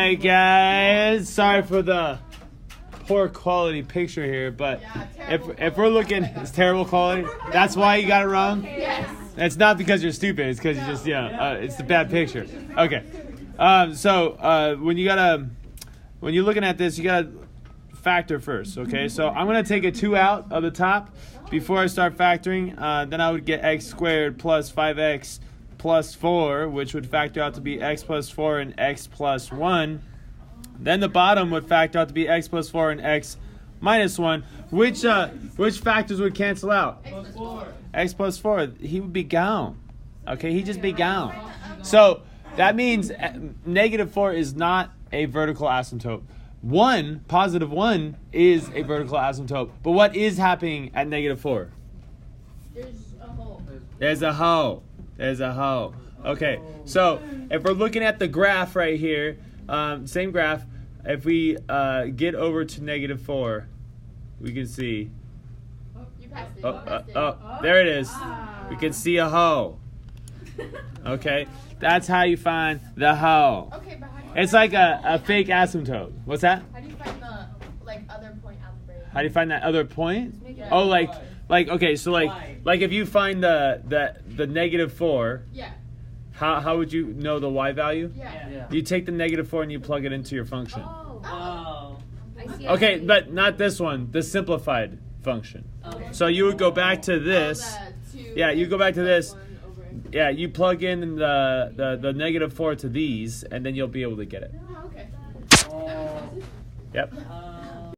right, guys. Sorry for the poor quality picture here, but if we're looking, it's terrible quality. That's why you got it wrong. Yes. It's not because you're stupid. It's because you just it's the bad picture. Okay. So when you're looking at this, you gotta factor first. Okay. So I'm gonna take a 2 out of the top before I start factoring. Then I would get x squared plus 5x plus 4, which would factor out to be x plus 4 and x plus 1. Then the bottom would factor out to be x plus 4 and x minus 1. Which factors would cancel out? X plus 4. He would be gone. Okay, he'd just be gone. So that means negative 4 is not a vertical asymptote. 1, positive 1, is a vertical asymptote. But what is happening at negative 4? There's a hole. There's a hole. There's a hole. Okay, so if we're looking at the graph right here, same graph, if we get over to negative 4, we can see. You passed it. There it is. We can see a hole. Okay, that's how you find the hole. Okay, but how do you It's like a fake asymptote. What's that? How do you find the other point algebraic? How do you find that other point? Yeah. Oh, like okay, so like if you find the negative 4, Yeah. how would you know the y value? Yeah. You take the negative 4 and you plug it into your function. Oh. I see. Okay, but not this one, the simplified function. Okay. So you would go back to this. Yeah, you go back to this. Yeah, you plug in the negative 4 to these, and then you'll be able to get it. Oh, okay. Yep.